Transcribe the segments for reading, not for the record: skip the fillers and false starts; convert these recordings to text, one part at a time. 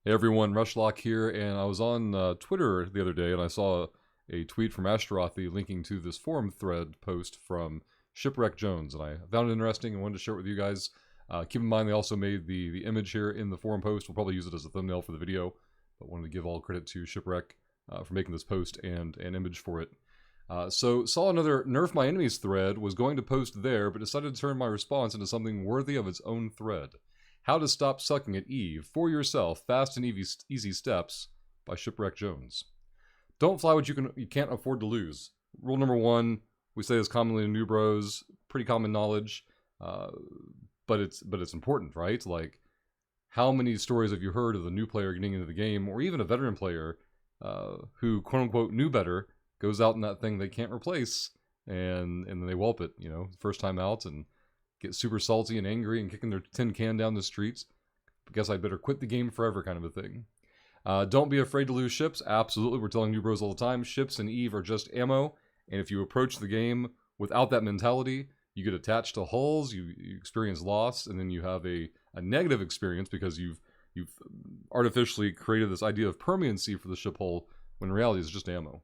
Hey everyone, Rushlock here, and I was on Twitter the other day and I saw a tweet from Ashtarothi linking to this forum thread post from Shipwreck Jones, and I found it interesting and wanted to share it with you guys. Keep in mind they also made the image here in the forum post. We'll probably use it as a thumbnail for the video, but wanted to give all credit to Shipwreck for making this post and an image for it. So saw another Nerf My Enemies thread, was going to post there, but decided to turn my response into something worthy of its own thread. How to Stop Sucking at Eve for Yourself, Fast and Easy Steps by Shipwreck Jones. Don't fly what you can't afford to lose. Rule number one, we say this commonly in New Bros, pretty common knowledge, but it's important, right? Like, how many stories have you heard of the new player getting into the game, or even a veteran player who quote unquote knew better, goes out in that thing they can't replace, and then they whelp it, first time out, and get super salty and angry and kicking their tin can down the streets. I guess I better quit the game forever, kind of a thing. Don't be afraid to lose ships. Absolutely, we're telling New Bros all the time. Ships and Eve are just ammo, and if you approach the game without that mentality, you get attached to hulls, you experience loss, and then you have a negative experience because you've artificially created this idea of permanency for the ship hull when in reality it's just ammo.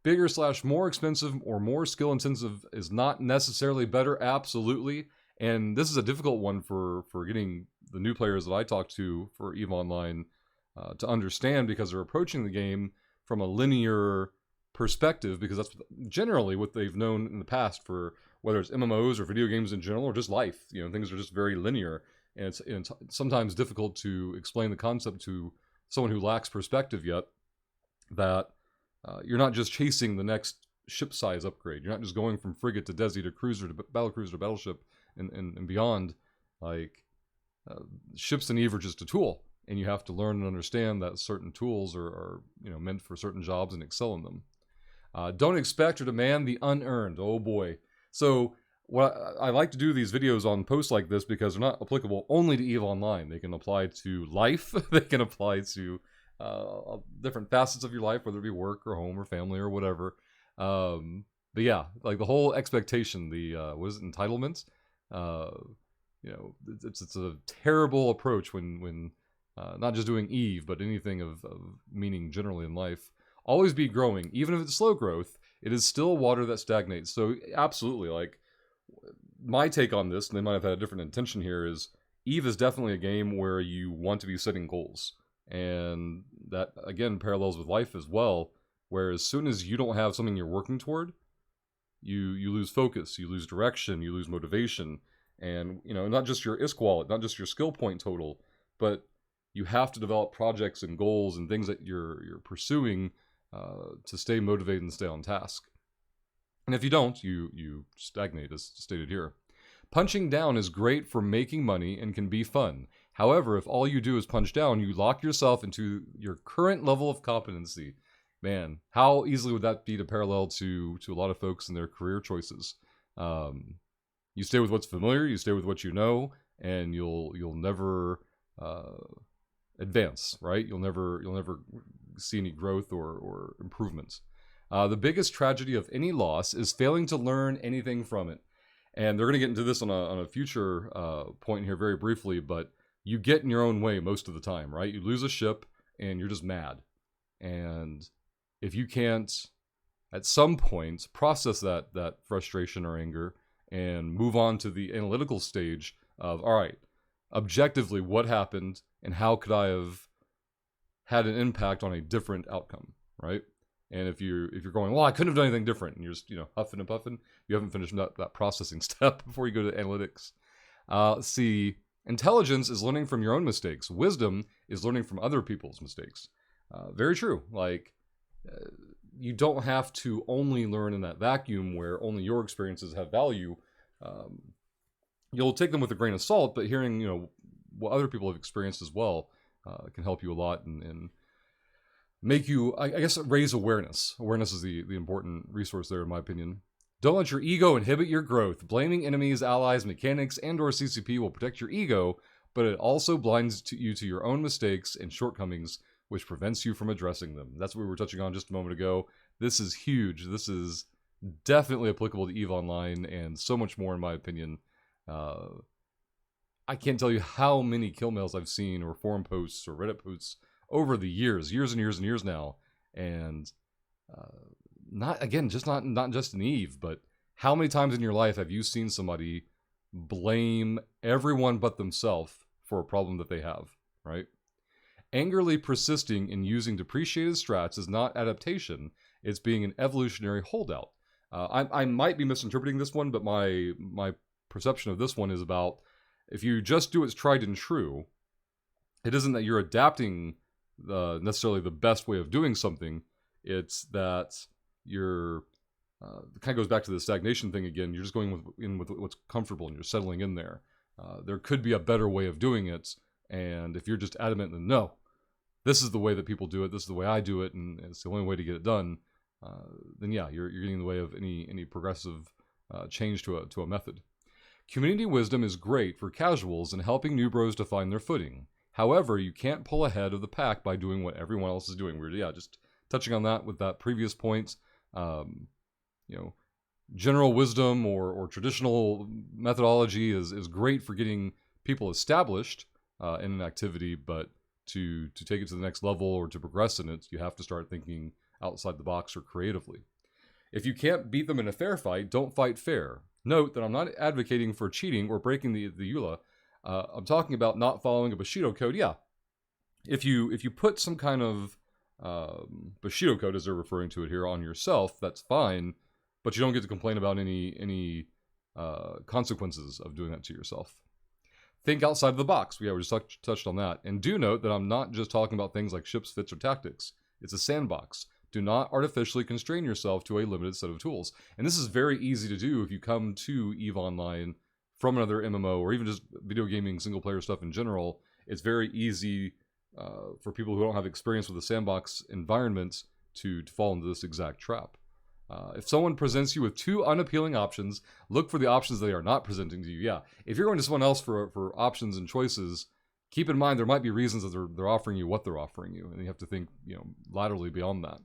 Bigger / more expensive or more skill intensive is not necessarily better, absolutely. And this is a difficult one for getting the new players that I talk to for EVE Online to understand, because they're approaching the game from a linear perspective, because that's generally what they've known in the past for whether it's MMOs or video games in general or just life. Things are just very linear, and it's sometimes difficult to explain the concept to someone who lacks perspective yet, that you're not just chasing the next ship size upgrade. You're not just going from frigate to desi to cruiser to battlecruiser to battleship and beyond. Like, ships and Eve are just a tool, and you have to learn and understand that certain tools are meant for certain jobs and excel in them. Don't expect or demand the unearned. Oh boy. So what I like to do these videos on posts like this because they're not applicable only to EVE Online. They can apply to life. They can apply to different facets of your life, whether it be work or home or family or whatever. But yeah, like the whole expectation, the what is it, entitlement? It's a terrible approach when not just doing EVE, but anything of meaning generally in life. Always be growing, even if it's slow growth. It is still water that stagnates. So absolutely, like, my take on this, and they might have had a different intention here, is EVE is definitely a game where you want to be setting goals. And that, again, parallels with life as well, where as soon as you don't have something you're working toward, you lose focus, you lose direction, you lose motivation, and not just your ISK wallet, not just your skill point total, but you have to develop projects and goals and things that you're pursuing to stay motivated and stay on task. And if you don't, you stagnate, as stated here. Punching down is great for making money and can be fun. However, if all you do is punch down, you lock yourself into your current level of competency. Man, how easily would that be to parallel to a lot of folks in their career choices? You stay with what's familiar, you stay with what you know, and you'll never advance, right? You'll never see any growth or improvements. The biggest tragedy of any loss is failing to learn anything from it. And they're going to get into this on a future point here very briefly, but you get in your own way most of the time, right? You lose a ship and you're just mad. And if you can't, at some point, process that frustration or anger and move on to the analytical stage of, all right, objectively, what happened and how could I have had an impact on a different outcome, right? And if you're going, well, I couldn't have done anything different, and you're just huffing and puffing, you haven't finished that processing step before you go to analytics. Let's see. Intelligence is learning from your own mistakes. Wisdom is learning from other people's mistakes. Very true. Like, you don't have to only learn in that vacuum where only your experiences have value. You'll take them with a grain of salt, but hearing what other people have experienced as well can help you a lot and make you, I guess, raise awareness. Awareness is the important resource there, in my opinion. Don't let your ego inhibit your growth. Blaming enemies, allies, mechanics, and/or CCP will protect your ego, but it also blinds you to your own mistakes and shortcomings, which prevents you from addressing them. That's what we were touching on just a moment ago. This is huge. This is definitely applicable to EVE Online and so much more, in my opinion. I can't tell you how many kill mails I've seen, or forum posts, or Reddit posts over the years and years and years now, and not again, just not just in Eve, but how many times in your life have you seen somebody blame everyone but themselves for a problem that they have, right? Angrily persisting in using depreciated strats is not adaptation, it's being an evolutionary holdout. I might be misinterpreting this one, but my perception of this one is about, if you just do what's tried and true, it isn't that you're adapting necessarily the best way of doing something, it's that you're, it kind of goes back to the stagnation thing again, you're just going with what's comfortable and you're settling in there. There could be a better way of doing it, and if you're just adamant that no, this is the way that people do it, this is the way I do it, and it's the only way to get it done, then yeah, you're getting in the way of any progressive change to a method. Community wisdom is great for casuals and helping new bros to find their footing. However, you can't pull ahead of the pack by doing what everyone else is doing. We're just touching on that with that previous point. General wisdom or traditional methodology is great for getting people established in an activity, but to take it to the next level or to progress in it, you have to start thinking outside the box or creatively. If you can't beat them in a fair fight, don't fight fair. Note that I'm not advocating for cheating or breaking the EULA. I'm talking about not following a Bushido code. Yeah, if you put some kind of Bushido code, as they're referring to it here, on yourself, that's fine, but you don't get to complain about any consequences of doing that to yourself. Think outside of the box. Yeah, we just touched on that. And do note that I'm not just talking about things like ships, fits, or tactics. It's a sandbox. Do not artificially constrain yourself to a limited set of tools. And this is very easy to do if you come to EVE Online from another MMO, or even just video gaming single-player stuff in general. It's very easy for people who don't have experience with the sandbox environments to fall into this exact trap. If someone presents you with two unappealing options, look for the options they are not presenting to you. Yeah, if you're going to someone else for options and choices, keep in mind there might be reasons that they're offering you what they're offering you, and you have to think laterally beyond that.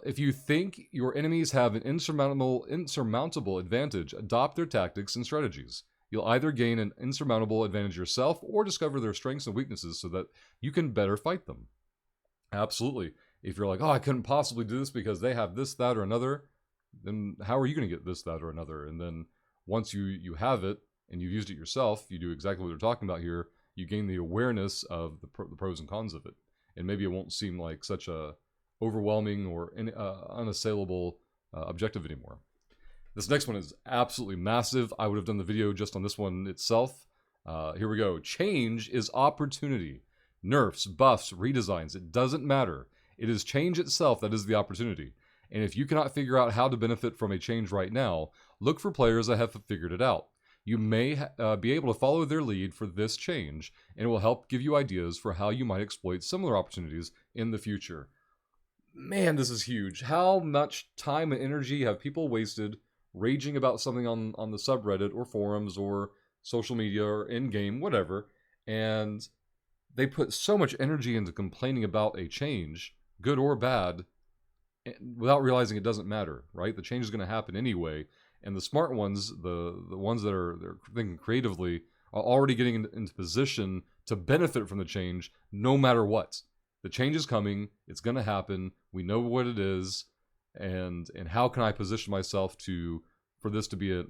If you think your enemies have an insurmountable advantage, adopt their tactics and strategies. You'll either gain an insurmountable advantage yourself or discover their strengths and weaknesses so that you can better fight them. Absolutely. If you're like, oh, I couldn't possibly do this because they have this, that, or another, then how are you going to get this, that, or another? And then once you have it and you've used it yourself, you do exactly what they're talking about here. You gain the awareness of the pros and cons of it. And maybe it won't seem like such a overwhelming or unassailable objective anymore. This next one is absolutely massive. I would have done the video just on this one itself. Here we go. Change is opportunity. Nerfs, buffs, redesigns, it doesn't matter. It is change itself that is the opportunity. And if you cannot figure out how to benefit from a change right now, look for players that have figured it out. You may be able to follow their lead for this change, and it will help give you ideas for how you might exploit similar opportunities in the future. Man, this is huge. How much time and energy have people wasted raging about something on the subreddit or forums or social media or in-game, whatever, and they put so much energy into complaining about a change, good or bad, without realizing it doesn't matter, right? The change is going to happen anyway, and the smart ones, the ones that they're thinking creatively, are already getting into position to benefit from the change no matter what. The change is coming, it's going to happen, we know what it is, and how can I position myself for this to be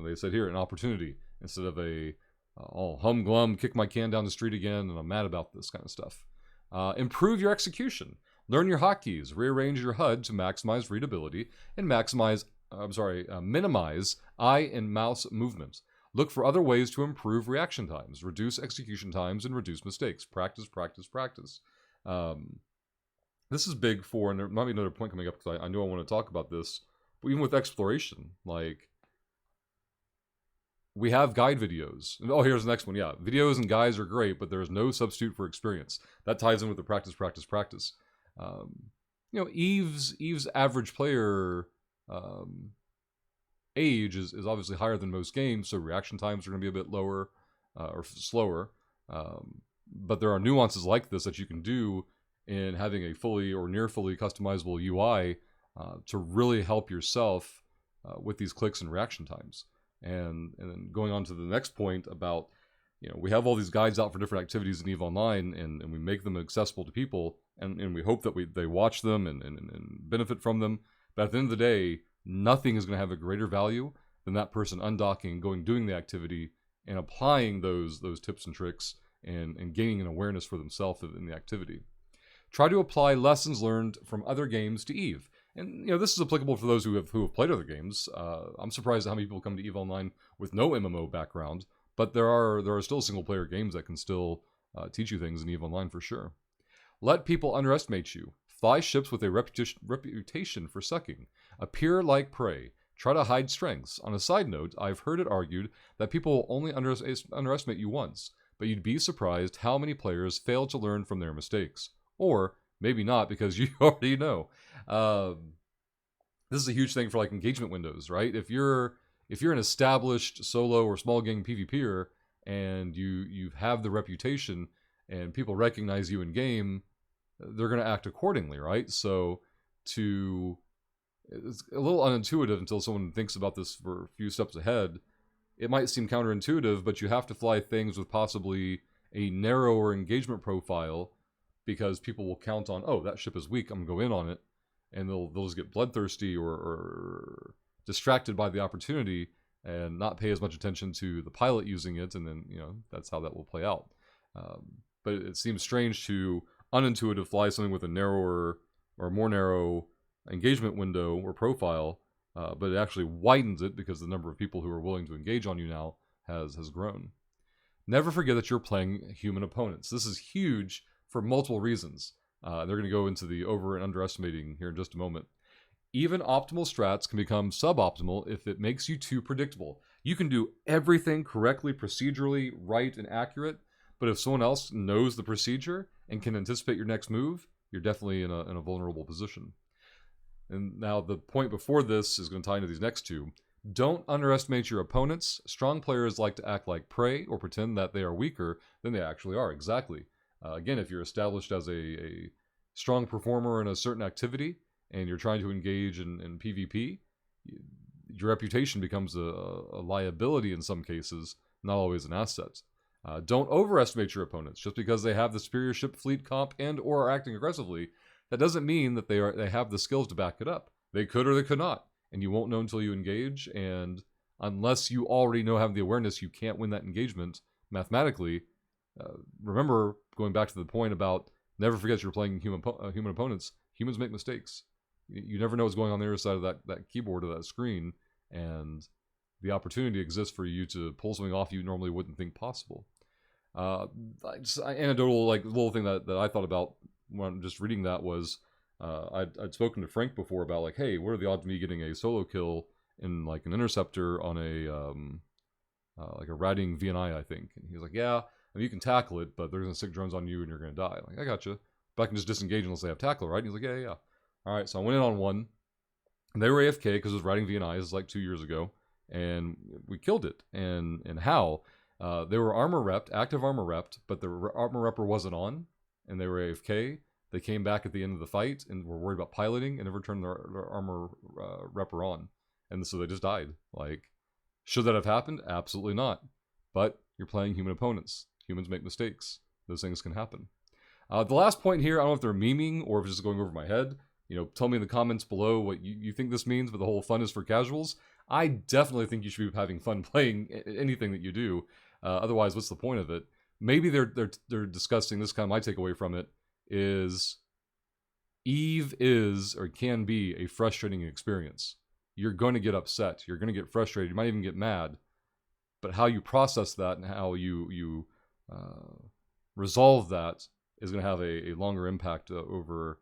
they said here, an opportunity, instead of a humglum, kick my can down the street again, and I'm mad about this kind of stuff. Improve your execution. Learn your hotkeys. Rearrange your HUD to maximize readability and minimize eye and mouse movement. Look for other ways to improve reaction times, reduce execution times, and reduce mistakes. Practice, practice, practice. This is big for, and there might be another point coming up because I know I want to talk about this, but even with exploration, like, we have guide videos. Oh, here's the next one. Yeah, videos and guides are great, but there's no substitute for experience. That ties in with the practice, practice, practice. Eve's average player age is obviously higher than most games, so reaction times are going to be a bit lower or slower. But there are nuances like this that you can do in having a fully or near fully customizable UI to really help yourself with these clicks and reaction times. And then going on to the next point about, we have all these guides out for different activities in EVE Online, and we make them accessible to people, and we hope that they watch them and benefit from them. But at the end of the day, nothing is going to have a greater value than that person undocking, doing the activity, and applying those tips and tricks, and gaining an awareness for themselves in the activity. Try to apply lessons learned from other games to EVE. And this is applicable for those who have played other games. I'm surprised at how many people come to EVE Online with no MMO background, but there are still single player games that can still teach you things in EVE Online for sure. Let people underestimate you. Fly ships with a reputation for sucking. Appear like prey. Try to hide strengths. On a side note, I've heard it argued that people will only underestimate you once, but you'd be surprised how many players fail to learn from their mistakes. Or maybe not, because you already know. This is a huge thing for engagement windows, right? If you're an established solo or small game PvPer and you have the reputation and people recognize you in game, they're going to act accordingly, right? So it's a little unintuitive until someone thinks about this for a few steps ahead. It might seem counterintuitive, but you have to fly things with possibly a narrower engagement profile, because people will count on, oh, that ship is weak, I'm going to go in on it, and they'll just get bloodthirsty or distracted by the opportunity and not pay as much attention to the pilot using it, and then that's how that will play out. But it seems strange to unintuitive fly something with a narrower or more narrow engagement window or profile, but it actually widens it because the number of people who are willing to engage on you now has grown. Never forget that you're playing human opponents. This is huge for multiple reasons. They're going to go into the over and underestimating here in just a moment. Even optimal strats can become suboptimal if it makes you too predictable. You can do everything correctly, procedurally, right, and accurate, but if someone else knows the procedure and can anticipate your next move, you're definitely in a vulnerable position. And now the point before this is going to tie into these next two. Don't underestimate your opponents. Strong players like to act like prey or pretend that they are weaker than they actually are. Exactly. Again, if you're established as a strong performer in a certain activity and you're trying to engage in PvP, your reputation becomes a liability in some cases, not always an asset. Don't overestimate your opponents. Just because they have the superior ship fleet comp and or are acting aggressively, that doesn't mean that they have the skills to back it up. They could or they could not, and you won't know until you engage, and unless you already have the awareness, you can't win that engagement mathematically. Remember, going back to the point about never forget you're playing human opponents. Humans make mistakes. You never know what's going on the other side of that keyboard or that screen, and the opportunity exists for you to pull something off you normally wouldn't think possible. Just anecdotal, little thing that I thought about when I'm just reading that was, I'd spoken to Frank before about hey, what are the odds of me getting a solo kill in an interceptor on a riding VNI, I think. And he was like, yeah, you can tackle it, but they're going to stick drones on you and you're going to die. I gotcha. But I can just disengage unless they have tackle, right? And he's like, yeah. All right, so I went in on one. And they were AFK because it was riding VNI. This was 2 years ago. And we killed it. And how? They were armor repped, active armor repped, but the armor repper wasn't on, and they were AFK. They came back at the end of the fight and were worried about piloting and never turned their armor repper on. And so they just died. Should that have happened? Absolutely not. But you're playing human opponents. Humans make mistakes. Those things can happen. The last point here, I don't know if they're memeing or if it's just going over my head. Tell me in the comments below what you think this means, but the whole fun is for casuals. I definitely think you should be having fun playing anything that you do. Otherwise, what's the point of it? Maybe they're discussing, this kind of my takeaway from it, is EVE is or can be a frustrating experience. You're going to get upset. You're going to get frustrated. You might even get mad. But how you process that and how you resolve that is going to have a longer impact over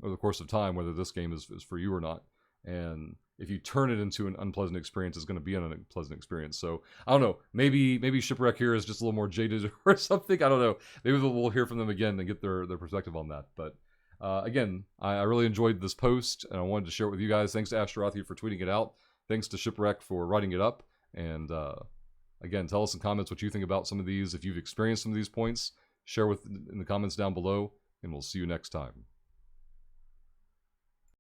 the course of time, whether this game is for you or not. And if you turn it into an unpleasant experience, it's going to be an unpleasant experience. So, I don't know. Maybe Shipwreck here is just a little more jaded or something. I don't know. Maybe we'll hear from them again and get their perspective on that. But again, I really enjoyed this post, and I wanted to share it with you guys. Thanks to Ashtarothi for tweeting it out. Thanks to Shipwreck for writing it up. And again, tell us in comments what you think about some of these. If you've experienced some of these points, share in the comments down below, and we'll see you next time.